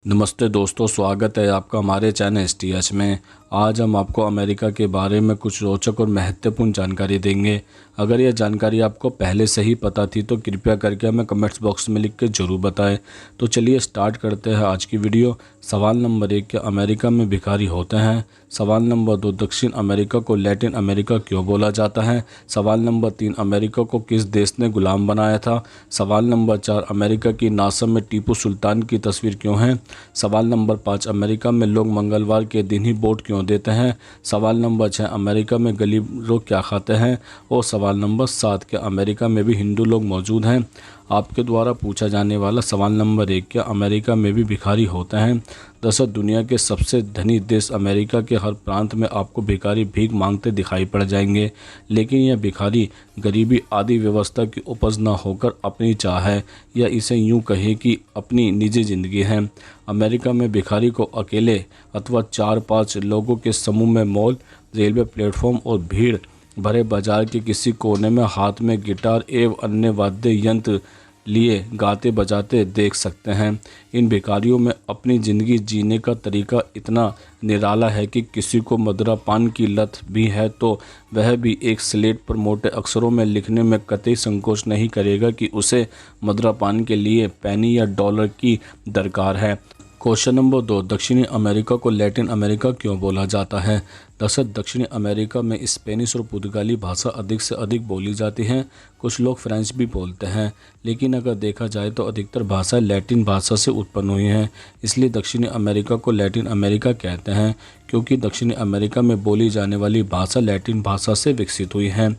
नमस्ते दोस्तों, स्वागत है आपका हमारे चैनल STH में। आज हम आपको अमेरिका के बारे में कुछ रोचक और महत्वपूर्ण जानकारी देंगे। अगर यह जानकारी आपको पहले से ही पता थी तो कृपया करके हमें कमेंट्स बॉक्स में लिख के ज़रूर बताएं। तो चलिए स्टार्ट करते हैं आज की वीडियो। सवाल नंबर 1, क्या अमेरिका में भिखारी होते हैं? सवाल नंबर 2, दक्षिण अमेरिका को लैटिन अमेरिका क्यों बोला जाता है? सवाल नंबर 3, अमेरिका को किस देश ने गुलाम बनाया था? सवाल नंबर 4, अमेरिका की नासा में टीपू सुल्तान की तस्वीर क्यों है? सवाल नंबर 5, अमेरिका में लोग मंगलवार के दिन ही वोट क्यों देते हैं? सवाल नंबर 6, अमेरिका में गरीब लोग क्या खाते हैं? और सवाल नंबर 7, क्या अमेरिका में भी हिंदू लोग मौजूद हैं? आपके द्वारा पूछा जाने वाला सवाल नंबर 1, क्या अमेरिका में भी भिखारी होते हैं? दरअसल दुनिया के सबसे धनी देश अमेरिका के हर प्रांत में आपको भिखारी भीख मांगते दिखाई पड़ जाएंगे, लेकिन यह भिखारी गरीबी आदि व्यवस्था की उपज न होकर अपनी चाह है, या इसे यूं कहें कि अपनी निजी जिंदगी है। अमेरिका में भिखारी को अकेले अथवा 4-5 लोगों के समूह में मॉल, रेलवे प्लेटफॉर्म और भीड़ भरे बाजार के किसी कोने में हाथ में गिटार एवं अन्य वाद्य यंत्र लिए गाते बजाते देख सकते हैं। इन भिखारियों में अपनी ज़िंदगी जीने का तरीका इतना निराला है कि किसी को मदिरापान की लत भी है तो वह भी एक स्लेट पर मोटे अक्षरों में लिखने में कतई संकोच नहीं करेगा कि उसे मदिरापान के लिए पेनी या डॉलर की दरकार है। क्वेश्चन नंबर 2, दक्षिणी अमेरिका को लैटिन अमेरिका क्यों बोला जाता है? दरअसल दक्षिणी अमेरिका में स्पेनिश और पुर्तगाली भाषा अधिक से अधिक बोली जाती हैं। कुछ लोग फ्रेंच भी बोलते हैं, लेकिन अगर देखा जाए तो अधिकतर भाषा लैटिन भाषा से उत्पन्न हुई हैं। इसलिए दक्षिणी अमेरिका को लैटिन अमेरिका कहते हैं, क्योंकि दक्षिणी अमेरिका में बोली जाने वाली भाषा लैटिन भाषा से विकसित हुई है।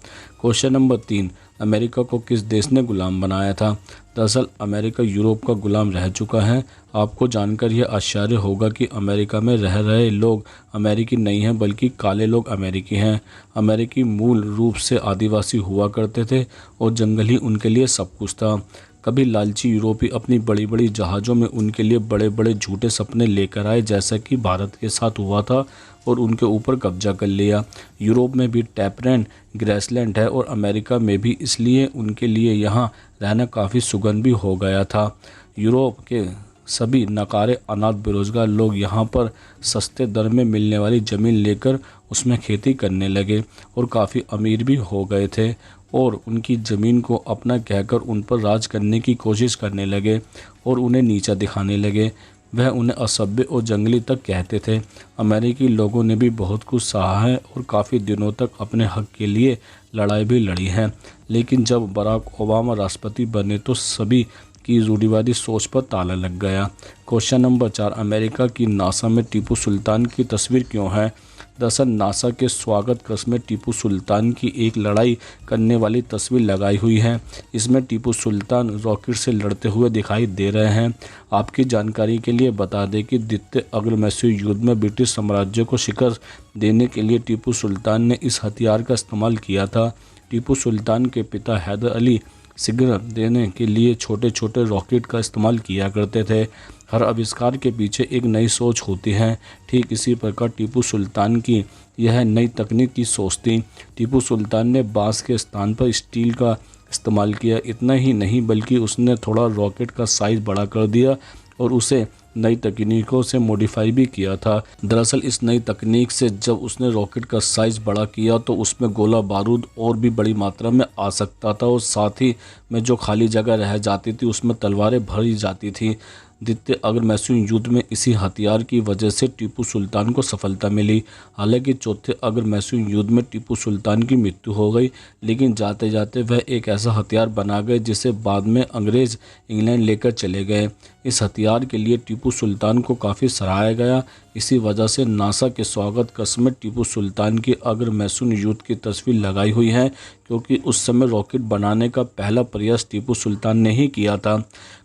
क्वेश्चन नंबर 3, अमेरिका को किस देश ने गुलाम बनाया था? दरअसल अमेरिका यूरोप का गुलाम रह चुका है। आपको जानकर यह आश्चर्य होगा कि अमेरिका में रह रहे लोग अमेरिकी नहीं हैं, बल्कि काले लोग अमेरिकी हैं। अमेरिकी मूल रूप से आदिवासी हुआ करते थे और जंगल ही उनके लिए सब कुछ था। कभी लालची यूरोपी अपनी बड़ी बड़ी जहाज़ों में उनके लिए बड़े बड़े झूठे सपने लेकर आए, जैसा कि भारत के साथ हुआ था, और उनके ऊपर कब्जा कर लिया। यूरोप में भी टैपरेन ग्रेसलैंड है और अमेरिका में भी, इसलिए उनके लिए यहाँ रहना काफ़ी सुगम भी हो गया था। यूरोप के सभी नकारे अनाथ बेरोजगार लोग यहाँ पर सस्ते दर में मिलने वाली ज़मीन लेकर उसमें खेती करने लगे और काफ़ी अमीर भी हो गए थे, और उनकी ज़मीन को अपना कहकर उन पर राज करने की कोशिश करने लगे और उन्हें नीचा दिखाने लगे। वह उन्हें असभ्य और जंगली तक कहते थे। अमेरिकी लोगों ने भी बहुत कुछ सहा है और काफ़ी दिनों तक अपने हक के लिए लड़ाई भी लड़ी है, लेकिन जब बराक ओबामा राष्ट्रपति बने तो सभी की रूढ़िवादी सोच पर ताला लग गया। क्वेश्चन नंबर 4, अमेरिका की नासा में टीपू सुल्तान की तस्वीर क्यों है? दरअसल नासा के स्वागत कक्ष में टीपू सुल्तान की एक लड़ाई करने वाली तस्वीर लगाई हुई है। इसमें टीपू सुल्तान रॉकेट से लड़ते हुए दिखाई दे रहे हैं। आपकी जानकारी के लिए बता दें कि द्वितीय अग्रमैसूर युद्ध में ब्रिटिश साम्राज्य को शिकस्त देने के लिए टीपू सुल्तान ने इस हथियार का इस्तेमाल किया था। टीपू सुल्तान के पिता हैदर अली सिग्नल देने के लिए छोटे छोटे रॉकेट का इस्तेमाल किया करते थे। हर आविष्कार के पीछे एक नई सोच होती है। ठीक इसी प्रकार टीपू सुल्तान की यह नई तकनीक की सोच थी। टीपू सुल्तान ने बांस के स्थान पर स्टील का इस्तेमाल किया। इतना ही नहीं, बल्कि उसने थोड़ा रॉकेट का साइज़ बड़ा कर दिया और उसे नई तकनीकों से मॉडिफाई भी किया था। दरअसल इस नई तकनीक से जब उसने रॉकेट का साइज़ बड़ा किया तो उसमें गोला बारूद और भी बड़ी मात्रा में आ सकता था, और साथ ही में जो खाली जगह रह जाती थी उसमें तलवारें भरी जाती थी। द्वितीय अग्रमैसूर युद्ध में इसी हथियार की वजह से टीपू सुल्तान को सफलता मिली। हालांकि चौथे अग्रमैसूर युद्ध में टीपू सुल्तान की मृत्यु हो गई, लेकिन जाते जाते वह एक ऐसा हथियार बना गए जिसे बाद में अंग्रेज़ इंग्लैंड लेकर चले गए। इस हथियार के लिए टीपू सुल्तान को काफ़ी सराहा गया। इसी वजह से नासा के स्वागत कक्ष में टीपू सुल्तान की अग्रमैसूर युद्ध की तस्वीर लगाई हुई है, क्योंकि उस समय रॉकेट बनाने का पहला प्रयास टीपू सुल्तान ने ही किया था।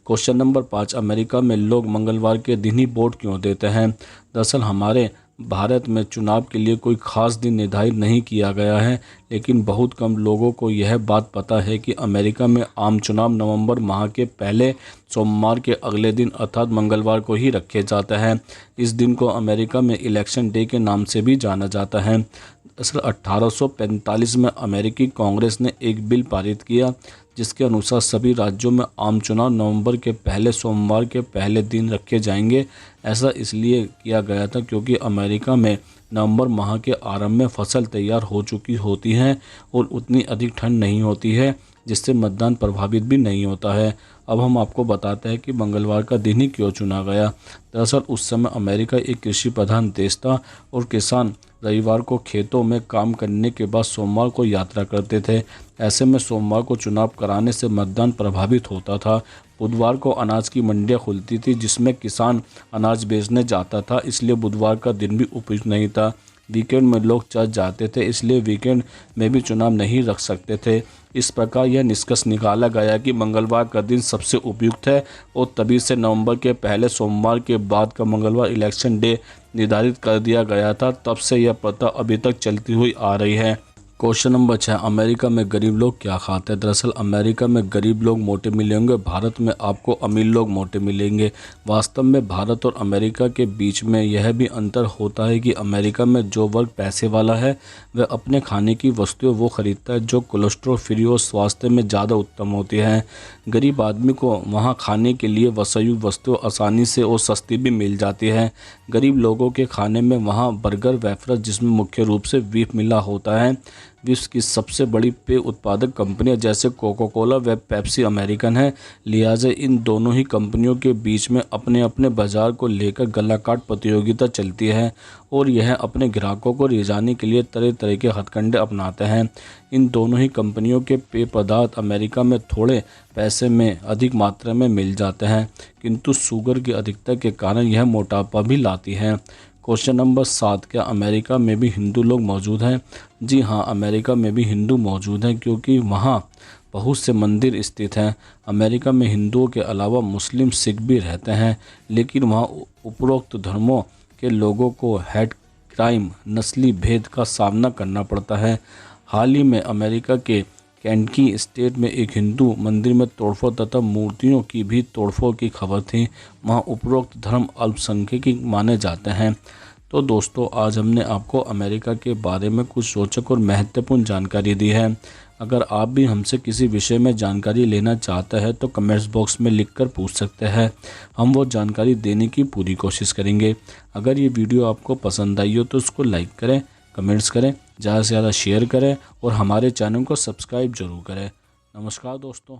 क्वेश्चन नंबर 5, अमेरिका में लोग मंगलवार के दिन ही वोट क्यों देते हैं? दरअसल हमारे भारत में चुनाव के लिए कोई खास दिन निर्धारित नहीं किया गया है, लेकिन बहुत कम लोगों को यह बात पता है कि अमेरिका में आम चुनाव नवंबर माह के पहले सोमवार के अगले दिन अर्थात मंगलवार को ही रखे जाते हैं। इस दिन को अमेरिका में इलेक्शन डे के नाम से भी जाना जाता है। 1845 में अमेरिकी कांग्रेस ने एक बिल पारित किया जिसके अनुसार सभी राज्यों में आम चुनाव नवंबर के पहले सोमवार के पहले दिन रखे जाएंगे। ऐसा इसलिए किया गया था क्योंकि अमेरिका में नवंबर माह के आरंभ में फसल तैयार हो चुकी होती है और उतनी अधिक ठंड नहीं होती है, जिससे मतदान प्रभावित भी नहीं होता है। अब हम आपको बताते हैं कि मंगलवार का दिन ही क्यों चुना गया। दरअसल उस समय अमेरिका एक कृषि प्रधान देश था और किसान रविवार को खेतों में काम करने के बाद सोमवार को यात्रा करते थे। ऐसे में सोमवार को चुनाव कराने से मतदान प्रभावित होता था। बुधवार को अनाज की मंडियां खुलती थी जिसमें किसान अनाज बेचने जाता था, इसलिए बुधवार का दिन भी उपयुक्त नहीं था। वीकेंड में लोग चर्च जाते थे, इसलिए वीकेंड में भी चुनाव नहीं रख सकते थे। इस प्रकार यह निष्कर्ष निकाला गया कि मंगलवार का दिन सबसे उपयुक्त है और तभी से नवंबर के पहले सोमवार के बाद का मंगलवार इलेक्शन डे निर्धारित कर दिया गया था। तब से यह प्रथा अभी तक चलती हुई आ रही है। क्वेश्चन नंबर 6, अमेरिका में गरीब लोग क्या खाते हैं। दरअसल अमेरिका में गरीब लोग मोटे मिलेंगे, भारत में आपको अमीर लोग मोटे मिलेंगे। वास्तव में भारत और अमेरिका के बीच में यह भी अंतर होता है कि अमेरिका में जो वर्ग पैसे वाला है वह अपने खाने की वस्तुएं वो खरीदता है जो कोलेस्ट्रॉल फ्री और स्वास्थ्य में ज़्यादा उत्तम होती हैं। गरीब आदमी को वहाँ खाने के लिए वसायुक्त वस्तुएं आसानी से और सस्ती भी मिल जाती हैं। गरीब लोगों के खाने में वहाँ बर्गर, वेफर जिसमें मुख्य रूप से बीफ मिला होता है। विश्व की सबसे बड़ी पेय उत्पादक कंपनियां जैसे कोका कोला व पेप्सी अमेरिकन है, लिहाजा इन दोनों ही कंपनियों के बीच में अपने अपने बाजार को लेकर गलाकाट प्रतियोगिता चलती है और यह अपने ग्राहकों को रिझाने के लिए तरह तरह के हथकंडे अपनाते हैं। इन दोनों ही कंपनियों के पेय पदार्थ अमेरिका में थोड़े पैसे में अधिक मात्रा में मिल जाते हैं, किंतु शुगर की अधिकता के कारण यह मोटापा भी लाती है। क्वेश्चन नंबर 7, क्या अमेरिका में भी हिंदू लोग मौजूद हैं। जी हाँ, अमेरिका में भी हिंदू मौजूद हैं क्योंकि वहाँ बहुत से मंदिर स्थित हैं। अमेरिका में हिंदुओं के अलावा मुस्लिम, सिख भी रहते हैं, लेकिन वहाँ उपरोक्त धर्मों के लोगों को हेट क्राइम, नस्ली भेद का सामना करना पड़ता है। हाल ही में अमेरिका के केंटकी स्टेट में एक हिंदू मंदिर में तोड़फोड़ तथा मूर्तियों की भी तोड़फोड़ की खबर थी। वहाँ उपरोक्त धर्म अल्पसंख्यक माने जाते हैं। तो दोस्तों, आज हमने आपको अमेरिका के बारे में कुछ रोचक और महत्वपूर्ण जानकारी दी है। अगर आप भी हमसे किसी विषय में जानकारी लेना चाहते हैं तो कमेंट्स बॉक्स में लिखकर पूछ सकते हैं, हम वो जानकारी देने की पूरी कोशिश करेंगे। अगर ये वीडियो आपको पसंद आई हो तो उसको लाइक करें, कमेंट्स करें, ज़्यादा से ज़्यादा शेयर करें और हमारे चैनल को सब्सक्राइब जरूर करें। नमस्कार दोस्तों।